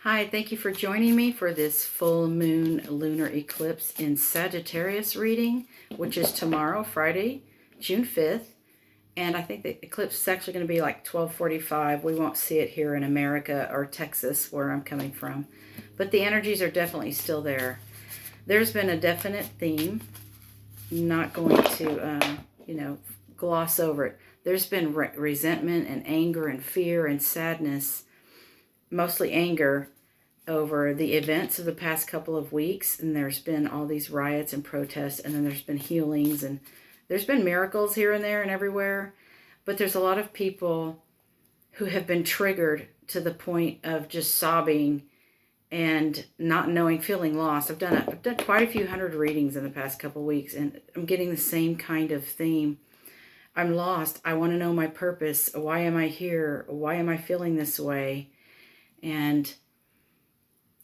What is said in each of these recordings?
Hi, thank you for joining me for this full moon lunar eclipse in Sagittarius reading, which is tomorrow, Friday, June 5th. And I think the eclipse is actually going to be like 12:45. We won't see it here in America or Texas, where I'm coming from. But the energies are definitely still there. There's been a definite theme. Not going to, gloss over it. There's been resentment and anger and fear and sadness, mostly anger, over the events of the past couple of weeks. And there's been all these riots and protests, and then there's been healings, and there's been miracles here and there and everywhere. But there's a lot of people who have been triggered to the point of just sobbing and not knowing, feeling lost. I've done quite a few hundred readings in the past couple of weeks, and I'm getting the same kind of theme. I'm lost. I want to know my purpose. Why am I here? Why am I feeling this way? And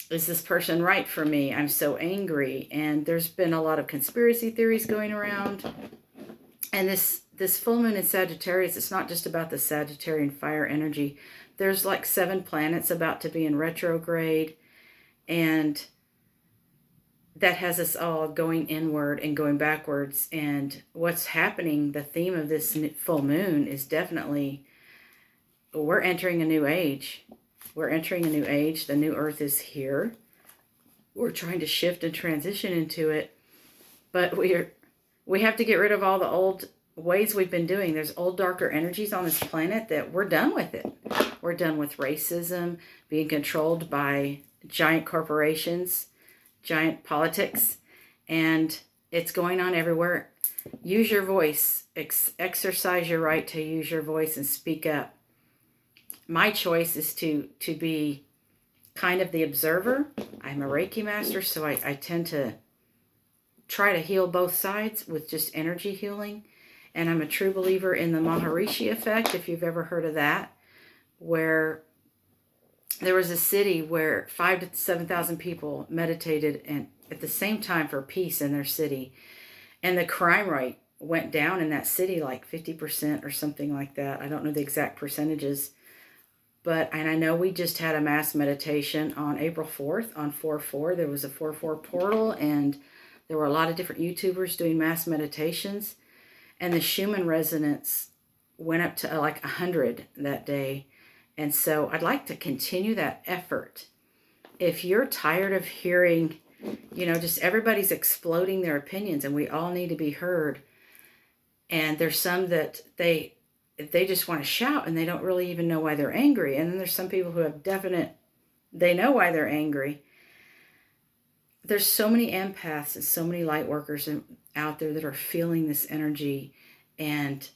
is this person right for me? I'm so angry. And there's been a lot of conspiracy theories going around. And this full moon in Sagittarius, it's not just about the Sagittarian fire energy. There's like 7 planets about to be in retrograde. And that has us all going inward and going backwards. And what's happening, the theme of this full moon is definitely, we're entering a new age. We're entering a new age. The new earth is here. We're trying to shift and transition into it. But we have to get rid of all the old ways we've been doing. There's old darker energies on this planet that we're done with it. We're done with racism, being controlled by giant corporations, giant politics, and it's going on everywhere. Use your voice. Exercise your right to use your voice and speak up. My choice is to be kind of the observer. I'm a Reiki master, so I tend to try to heal both sides with just energy healing. And I'm a true believer in the Maharishi effect, if you've ever heard of that, where there was a city where 5,000 to 7,000 people meditated and at the same time for peace in their city. And the crime rate went down in that city like 50% or something like that. I don't know the exact percentages. And I know we just had a mass meditation on April 4th on 4/4. There was a 4/4 portal, and there were a lot of different YouTubers doing mass meditations. And the Schumann resonance went up to like 100 that day. And so I'd like to continue that effort. If you're tired of hearing, just everybody's exploding their opinions, and we all need to be heard. And there's some that they just want to shout and they don't really even know why they're angry. And then there's some people who have they know why they're angry. There's so many empaths and so many light workers out there that are feeling this energy, and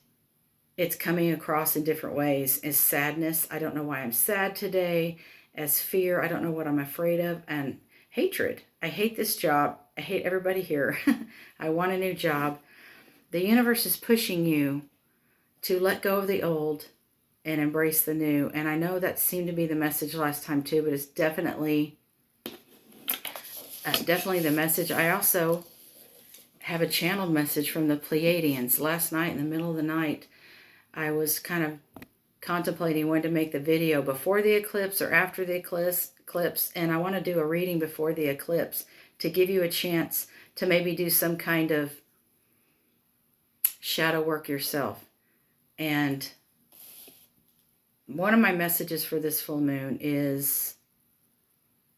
it's coming across in different ways. As sadness, I don't know why I'm sad today. As fear, I don't know what I'm afraid of. And hatred, I hate this job. I hate everybody here. I want a new job. The universe is pushing you to let go of the old and embrace the new. And I know that seemed to be the message last time too, but it's definitely the message. I also have a channeled message from the Pleiadians. Last night in the middle of the night, I was kind of contemplating when to make the video, before the eclipse or after the eclipse. And I want to do a reading before the eclipse to give you a chance to maybe do some kind of shadow work yourself. And one of my messages for this full moon is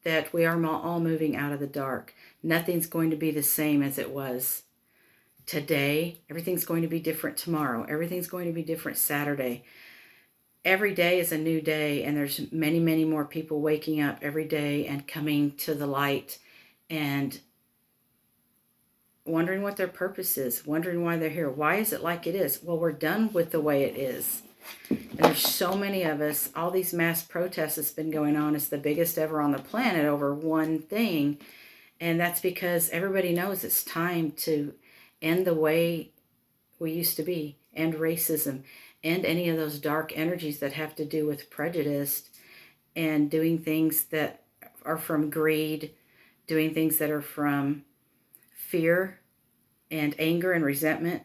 that we are all moving out of the dark. Nothing's going to be the same as it was today. Everything's going to be different tomorrow. Everything's going to be different Saturday. Every day is a new day, and there's many, many more people waking up every day and coming to the light and wondering what their purpose is, wondering why they're here. Why is it like it is? Well, we're done with the way it is. And there's so many of us. All these mass protests that's been going on. It's the biggest ever on the planet over one thing. And that's because everybody knows it's time to end the way we used to be, end racism, end any of those dark energies that have to do with prejudice and doing things that are from greed, doing things that are from fear and anger and resentment.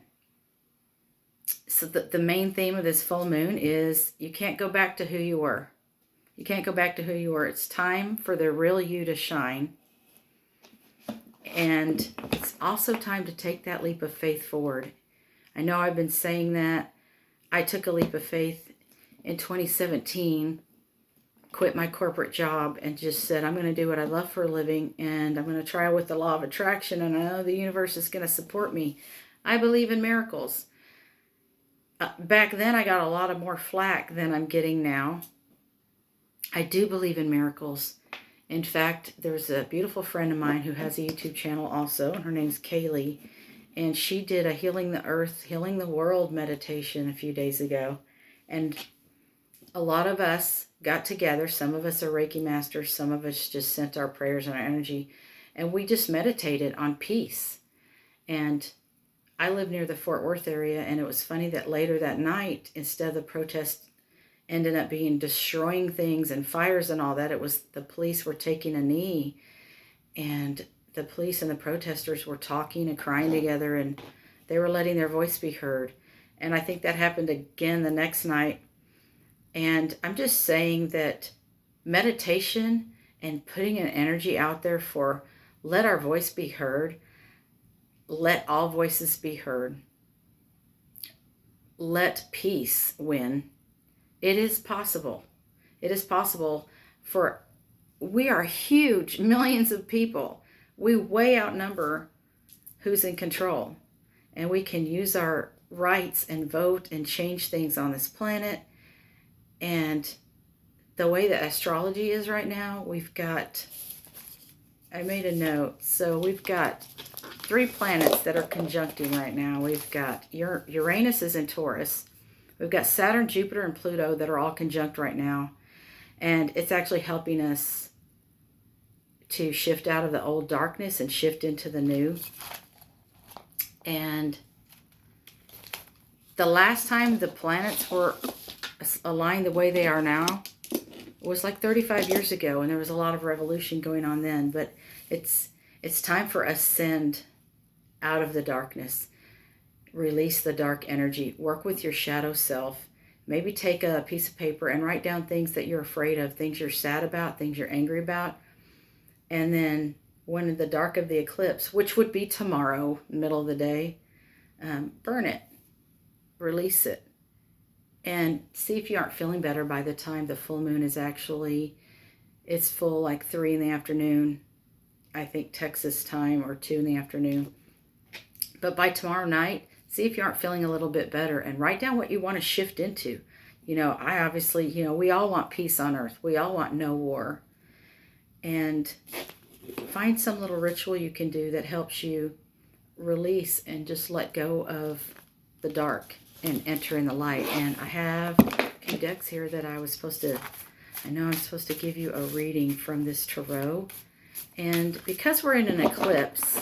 So the main theme of this full moon is you can't go back to who you were. You can't go back to who you were. It's time for the real you to shine. And it's also time to take that leap of faith forward. I know I've been saying that. I took a leap of faith in 2017, quit my corporate job, and just said, I'm going to do what I love for a living, and I'm going to try with the law of attraction, and I know the universe is going to support me. I believe in miracles. Back then, I got a lot of more flack than I'm getting now. I do believe in miracles. In fact, there's a beautiful friend of mine who has a YouTube channel also, and her name's Kaylee, and she did a Healing the Earth, Healing the World meditation a few days ago. And a lot of us got together. Some of us are Reiki masters. Some of us just sent our prayers and our energy. And we just meditated on peace. And I live near the Fort Worth area. And it was funny that later that night, instead of the protest ended up being destroying things and fires and all that, it was the police were taking a knee. And the police and the protesters were talking and crying together. And they were letting their voice be heard. And I think that happened again the next night. And I'm just saying that meditation and putting an energy out there for let our voice be heard, let all voices be heard, let peace win. It is possible. It is possible for, we are huge, millions of people. We way outnumber who's in control. And we can use our rights and vote and change things on this planet. And the way that astrology is right now, we've got, I made a note. So we've got 3 planets that are conjuncting right now. We've got Uranus is in Taurus. We've got Saturn, Jupiter, and Pluto that are all conjunct right now. And it's actually helping us to shift out of the old darkness and shift into the new. And the last time the planets were aligned the way they are now was like 35 years ago, and there was a lot of revolution going on then. But it's time for ascend out of the darkness. Release the dark energy. Work with your shadow self. Maybe take a piece of paper and write down things that you're afraid of, things you're sad about, things you're angry about. And then when in the dark of the eclipse, which would be tomorrow, middle of the day, burn it. Release it. And see if you aren't feeling better by the time the full moon is actually, it's full like 3 in the afternoon, I think Texas time, or 2 in the afternoon. But by tomorrow night, see if you aren't feeling a little bit better and write down what you want to shift into. You know, I obviously, you know, we all want peace on earth. We all want no war. And find some little ritual you can do that helps you release and just let go of the dark and enter in the light. And I have a few decks here that I was supposed to, I know I'm supposed to give you a reading from this tarot. And because we're in an eclipse,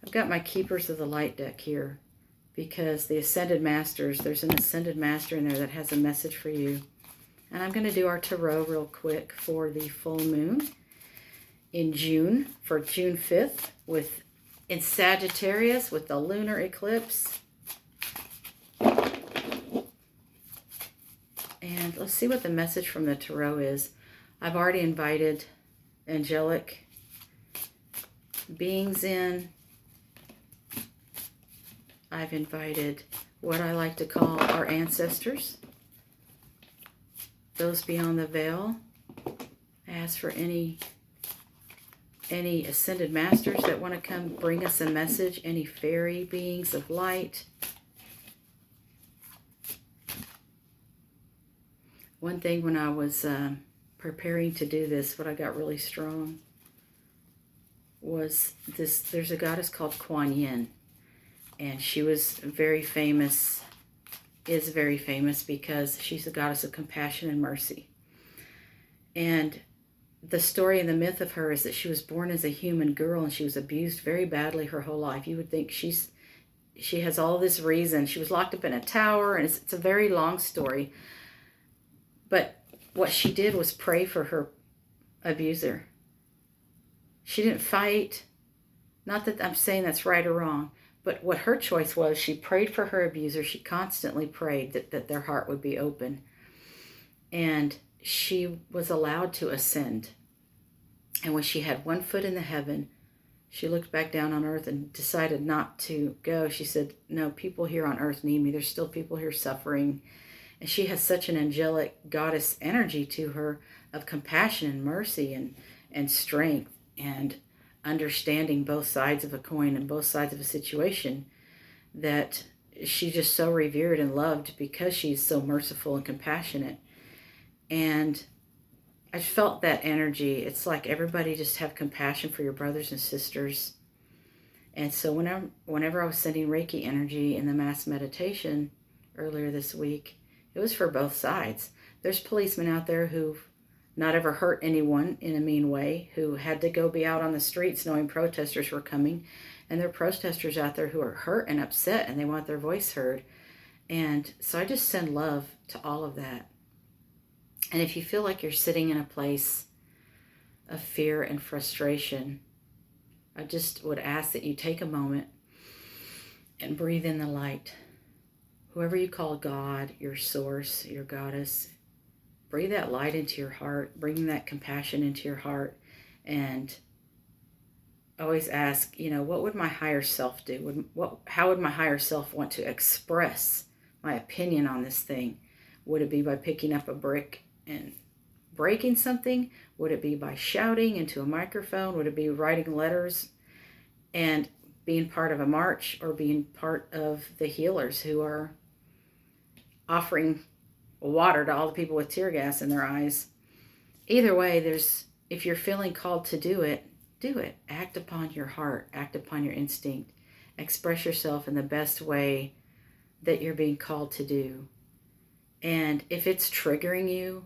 I've got my Keepers of the Light deck here, because the Ascended Masters, there's an Ascended Master in there that has a message for you. And I'm going to do our tarot real quick for the full moon in June, for June 5th, in Sagittarius with the lunar eclipse. And let's see what the message from the tarot is. I've already invited angelic beings in. I've invited what I like to call our ancestors, those beyond the veil. I ask for any ascended masters that want to come bring us a message, any fairy beings of light. One thing when I was preparing to do this, what I got really strong was this. There's a goddess called Kuan Yin, and she was very famous, is very famous because she's the goddess of compassion and mercy. And the story and the myth of her is that she was born as a human girl and she was abused very badly her whole life. You would think she has all this reason. She was locked up in a tower, and it's a very long story. But what she did was pray for her abuser. She didn't fight. Not that I'm saying that's right or wrong, but what her choice was, she prayed for her abuser. She constantly prayed that their heart would be open. And she was allowed to ascend. And when she had one foot in the heaven, she looked back down on earth and decided not to go. She said, no, people here on earth need me. There's still people here suffering. And she has such an angelic goddess energy to her of compassion and mercy and strength and understanding both sides of a coin and both sides of a situation, that she's just so revered and loved because she's so merciful and compassionate. And I felt that energy. It's like everybody just have compassion for your brothers and sisters. And so whenever I was sending Reiki energy in the mass meditation earlier this week, it was for both sides. There's policemen out there who've not ever hurt anyone in a mean way, who had to go be out on the streets knowing protesters were coming. And there are protesters out there who are hurt and upset and they want their voice heard. And so I just send love to all of that. And if you feel like you're sitting in a place of fear and frustration, I just would ask that you take a moment and breathe in the light. Whoever you call God, your source, your goddess, breathe that light into your heart, bring that compassion into your heart, and always ask, what would my higher self do? How would my higher self want to express my opinion on this thing? Would it be by picking up a brick and breaking something? Would it be by shouting into a microphone? Would it be writing letters and being part of a march, or being part of the healers who are offering water to all the people with tear gas in their eyes? Either way, if you're feeling called to do it, do it. Act upon your heart, act upon your instinct, express yourself in the best way that you're being called to do. And if it's triggering you,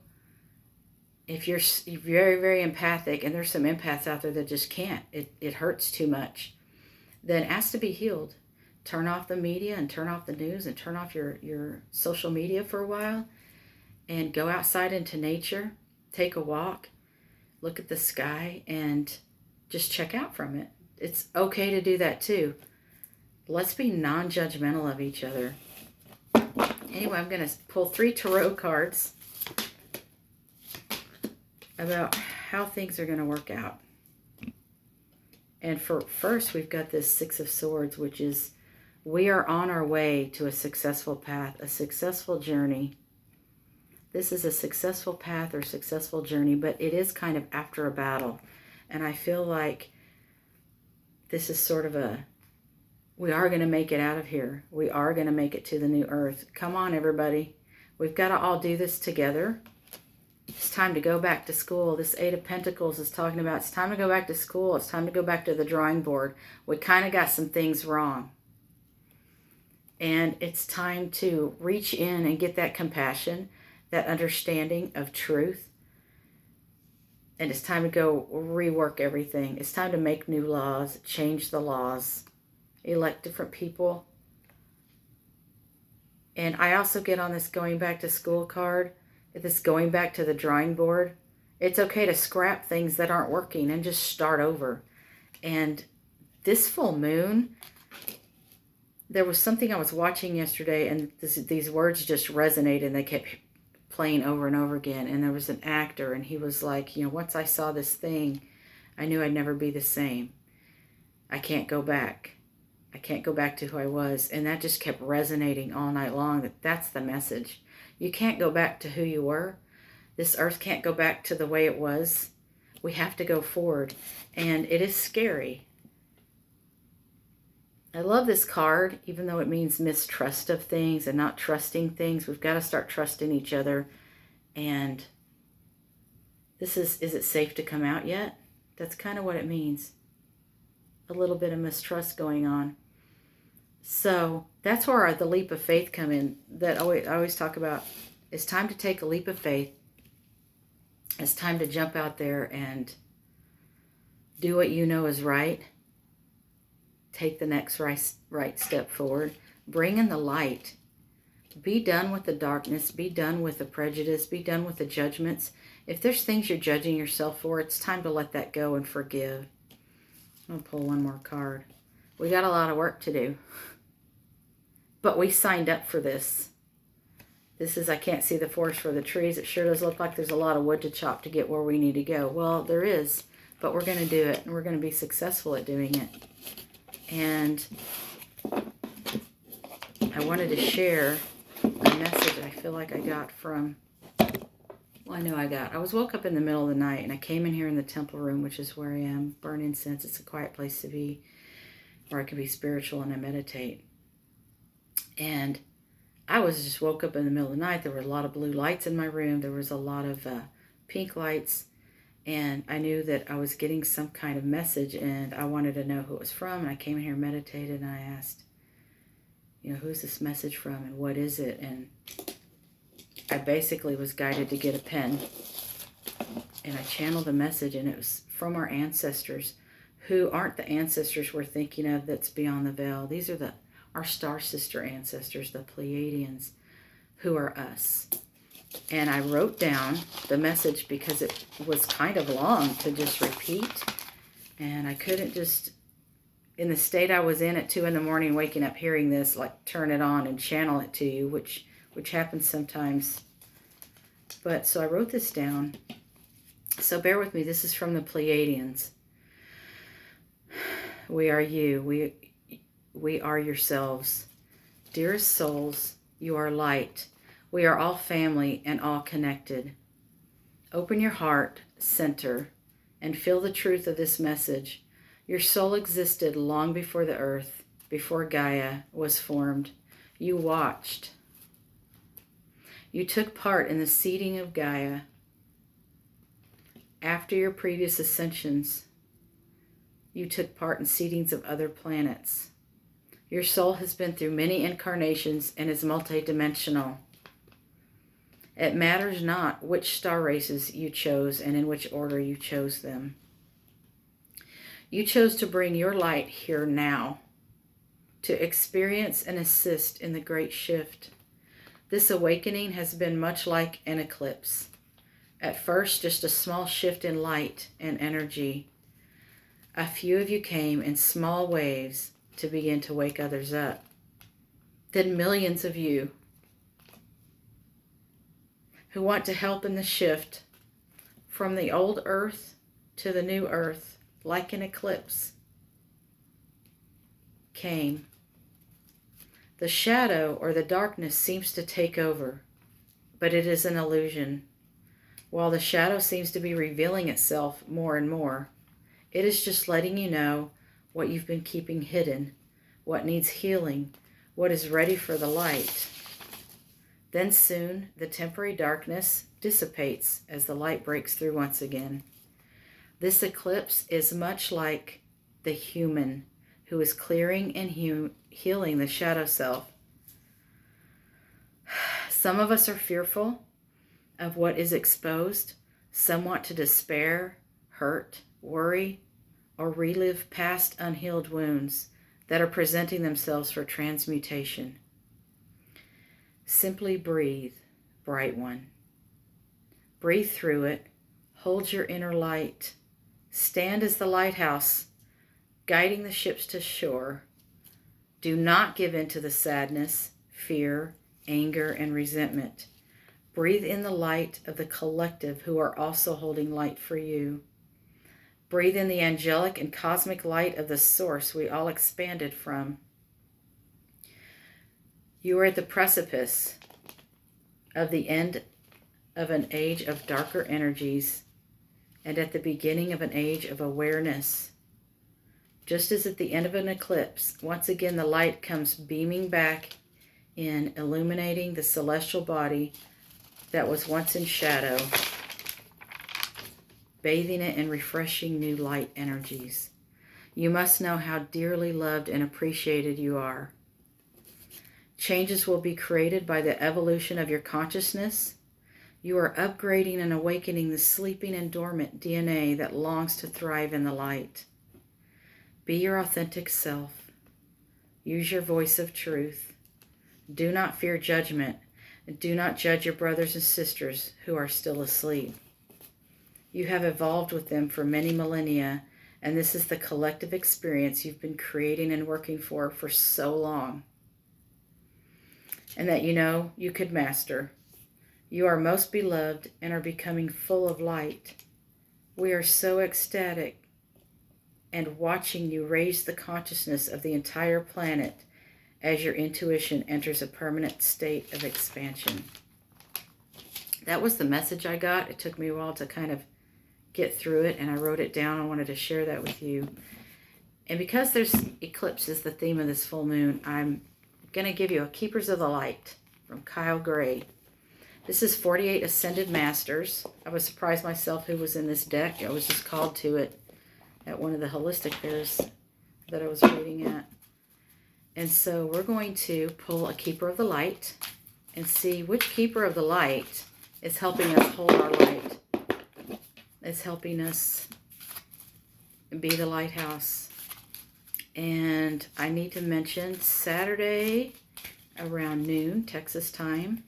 if you're very, very empathic, and there's some empaths out there that just can't, it hurts too much, then ask to be healed. Turn off the media and turn off the news and turn off your social media for a while and go outside into nature, take a walk, look at the sky, and just check out from it. It's okay to do that too. Let's be non-judgmental of each other. Anyway, I'm going to pull 3 tarot cards about how things are going to work out. And first, we've got this 6 of Swords, which is we are on our way to a successful path, a successful journey. This is a successful path or successful journey, but it is kind of after a battle. And I feel like this is sort of we are going to make it out of here. We are going to make it to the new earth. Come on, everybody. We've got to all do this together. It's time to go back to school. This 8 of Pentacles is talking about it's time to go back to school. It's time to go back to the drawing board. We kind of got some things wrong. And it's time to reach in and get that compassion, that understanding of truth. And it's time to go rework everything. It's time to make new laws, change the laws, elect different people. And I also get on this going back to school card, this going back to the drawing board. It's okay to scrap things that aren't working and just start over. And this full moon, there was something I was watching yesterday, and these words just resonated, and they kept playing over and over again. And there was an actor, and he was like, once I saw this thing, I knew I'd never be the same. I can't go back. I can't go back to who I was. And that just kept resonating all night long, that's the message. You can't go back to who you were. This earth can't go back to the way it was. We have to go forward. And it is scary. I love this card, even though it means mistrust of things and not trusting things. We've got to start trusting each other. And this is it safe to come out yet? That's kind of what it means. A little bit of mistrust going on. So that's where the leap of faith come in. That I always talk about. It's time to take a leap of faith. It's time to jump out there and do what you know is right. Take the next right step forward. Bring in the light. Be done with the darkness. Be done with the prejudice. Be done with the judgments. If there's things you're judging yourself for, it's time to let that go and forgive. I'll pull one more card. We got a lot of work to do. But we signed up for this. This is, I can't see the forest for the trees. It sure does look like there's a lot of wood to chop to get where we need to go. Well, there is, but we're going to do it, and we're going to be successful at doing it. And I wanted to share a message I feel like I got from, well, I was woke up in the middle of the night, and I came in here in the temple room, which is where I am, burn incense. It's a quiet place to be, where I can be spiritual and I meditate. And I was just woke up in the middle of the night. There were a lot of blue lights in my room. There was a lot of pink lights. And I knew that I was getting some kind of message, and I wanted to know who it was from. And I came in here, meditated, and I asked, who's this message from and what is it? And I basically was guided to get a pen. And I channeled a message, and it was from our ancestors, who aren't the ancestors we're thinking of that's beyond the veil. These are our star sister ancestors, the Pleiadians, who are us. And I wrote down the message because it was kind of long to just repeat. And I couldn't just, in the state I was in at 2 in the morning, waking up hearing this, like turn it on and channel it to you, which happens sometimes. But so I wrote this down. So bear with me. This is from the Pleiadians. We are you. We are yourselves. Dearest souls, you are light. We are all family and all connected. Open your heart, center, and feel the truth of this message. Your soul existed long before the earth, before Gaia was formed. You watched. You took part in the seeding of Gaia. After your previous ascensions, you took part in seedings of other planets. Your soul has been through many incarnations and is multidimensional. It matters not which star races you chose and in which order you chose them. You chose to bring your light here now, to experience and assist in the great shift. This awakening has been much like an eclipse. At first, just a small shift in light and energy. A few of you came in small waves to begin to wake others up. Then millions of you who want to help in the shift from the old earth to the new earth, like an eclipse, came. The shadow or the darkness seems to take over, but it is an illusion. While the shadow seems to be revealing itself more and more, it is just letting you know what you've been keeping hidden, what needs healing, what is ready for the light. Then soon, the temporary darkness dissipates as the light breaks through once again. This eclipse is much like the human who is clearing and healing the shadow self. Some of us are fearful of what is exposed. Some want to despair, hurt, worry, or relive past unhealed wounds that are presenting themselves for transmutation. Simply breathe, bright one. Breathe through it. Hold your inner light. Stand as the lighthouse, guiding the ships to shore. Do not give in to the sadness, fear, anger, and resentment. Breathe in the light of the collective who are also holding light for you. Breathe in the angelic and cosmic light of the source we all expanded from. You are at the precipice of the end of an age of darker energies and at the beginning of an age of awareness. Just as at the end of an eclipse, once again the light comes beaming back in, illuminating the celestial body that was once in shadow, bathing it in refreshing new light energies. You must know how dearly loved and appreciated you are. Changes will be created by the evolution of your consciousness. You are upgrading and awakening the sleeping and dormant DNA that longs to thrive in the light. Be your authentic self. Use your voice of truth. Do not fear judgment. Do not judge your brothers and sisters who are still asleep. You have evolved with them for many millennia, and this is the collective experience you've been creating and working for so long. and that you know you could master. You are most beloved and are becoming full of light. We are so ecstatic and watching you raise the consciousness of the entire planet as your intuition enters a permanent state of expansion. That was the message I got. It took me a while to kind of get through it, and I wrote it down. I wanted to share that with you. And because there's eclipse is the theme of this full moon, I'm going to give you a Keepers of the Light from Kyle Gray. This is 48 Ascended Masters. I was surprised myself who was in this deck. I was just called to it at one of the holistic fairs that I was reading at. And so we're going to pull a Keeper of the Light and see which Keeper of the Light is helping us hold our light, is helping us be the lighthouse. And I need to mention Saturday around noon, Texas time,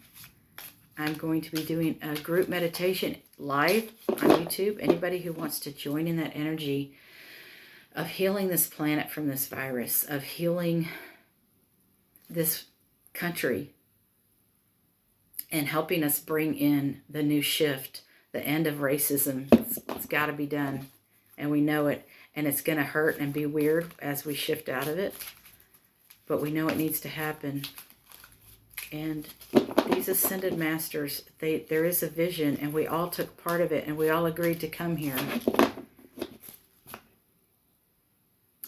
I'm going to be doing a group meditation live on YouTube. Anybody who wants to join in that energy of healing this planet from this virus, of healing this country, and helping us bring in the new shift, the end of racism. It's got to be done, and we know it. And it's going to hurt and be weird as we shift out of it. But we know it needs to happen. And these Ascended Masters, there is a vision, and we all took part of it, and we all agreed to come here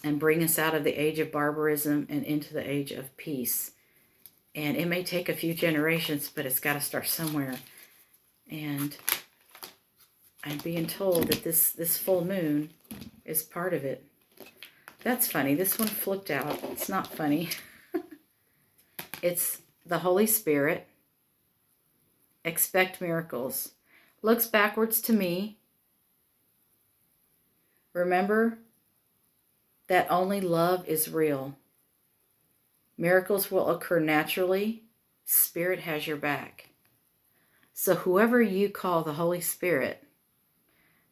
and bring us out of the age of barbarism and into the age of peace. And it may take a few generations, but it's got to start somewhere. And I'm being told that this full moon is part of it. That's funny. This one flipped out. It's not funny. It's the Holy Spirit. Expect miracles. Looks backwards to me. Remember that only love is real. Miracles will occur naturally. Spirit has your back. So whoever you call the Holy Spirit,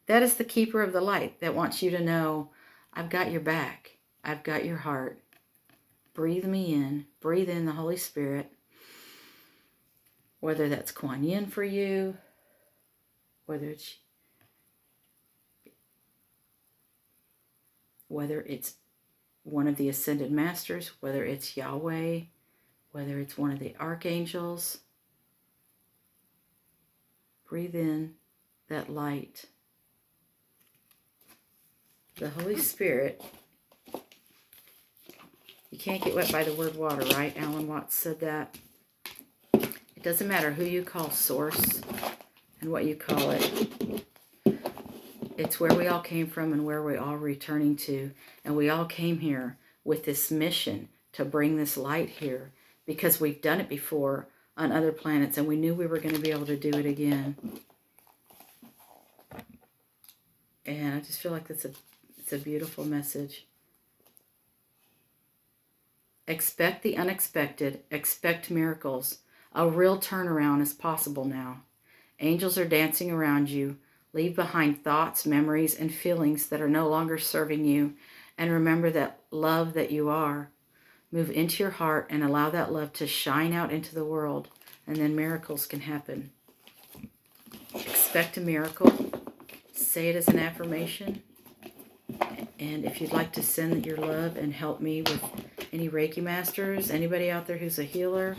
that is the Keeper of the Light that wants you to know, I've got your back. I've got your heart. Breathe me in. Breathe in the Holy Spirit. Whether that's Kuan Yin for you, whether it's one of the Ascended Masters, whether it's Yahweh, whether it's one of the archangels. Breathe in that light. The Holy Spirit, you can't get wet by the word water, right? Alan Watts said that. It doesn't matter who you call source and what you call it. It's where we all came from and where we're all returning to. And we all came here with this mission to bring this light here because we've done it before on other planets and we knew we were going to be able to do it again. And I just feel like it's a beautiful message. Expect the unexpected. Expect miracles. A real turnaround is possible now. Angels are dancing around you. Leave behind thoughts, memories, and feelings that are no longer serving you. And remember that love that you are. Move into your heart and allow that love to shine out into the world. And then miracles can happen. Expect a miracle. Say it as an affirmation. And if you'd like to send your love and help me with any Reiki masters, anybody out there who's a healer,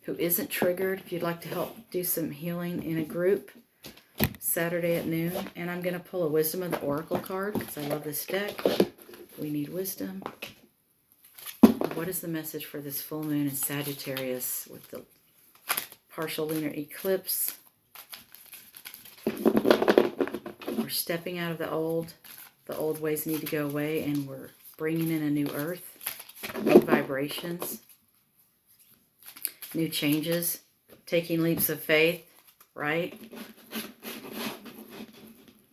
who isn't triggered, if you'd like to help do some healing in a group, Saturday at noon. And I'm going to pull a Wisdom of the Oracle card because I love this deck. We need wisdom. What is the message for this full moon in Sagittarius with the partial lunar eclipse? We're stepping out of the old. The old ways need to go away, and we're bringing in a new earth, new vibrations, new changes, taking leaps of faith, right?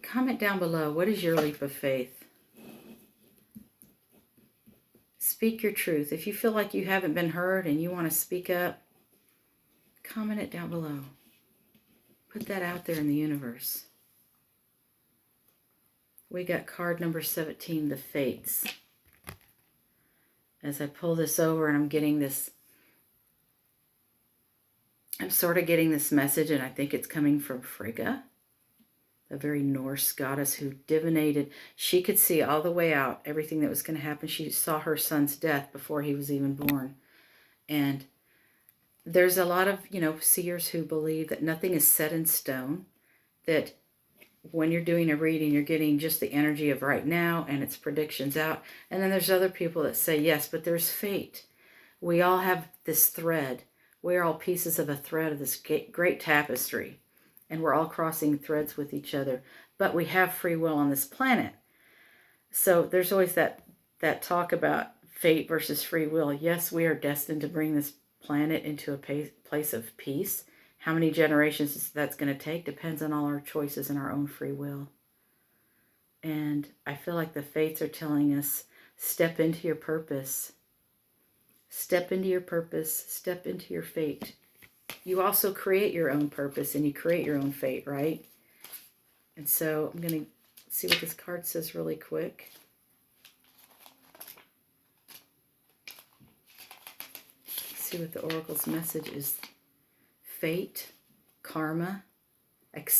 Comment down below, what is your leap of faith? Speak your truth. If you feel like you haven't been heard and you want to speak up, comment it down below. Put that out there in the universe. We got card number 17, the Fates. As I pull this over and I'm getting this I'm sort of getting this message, and I think it's coming from Frigga, a very Norse goddess who divinated. She could see all the way out everything that was going to happen. She saw her son's death before he was even born. And there's a lot of, seers who believe that nothing is set in stone, that when you're doing a reading, you're getting just the energy of right now and its predictions out. And then there's other people that say, yes, but there's fate. We all have this thread. We're all pieces of a thread of this great tapestry. And we're all crossing threads with each other. But we have free will on this planet. So there's always that talk about fate versus free will. Yes, we are destined to bring this planet into a place of peace. How many generations that's going to take depends on all our choices and our own free will. And I feel like the fates are telling us, step into your purpose. Step into your purpose. Step into your fate. You also create your own purpose and you create your own fate, right? And so I'm going to see what this card says really quick. See what the Oracle's message is. Fate, karma,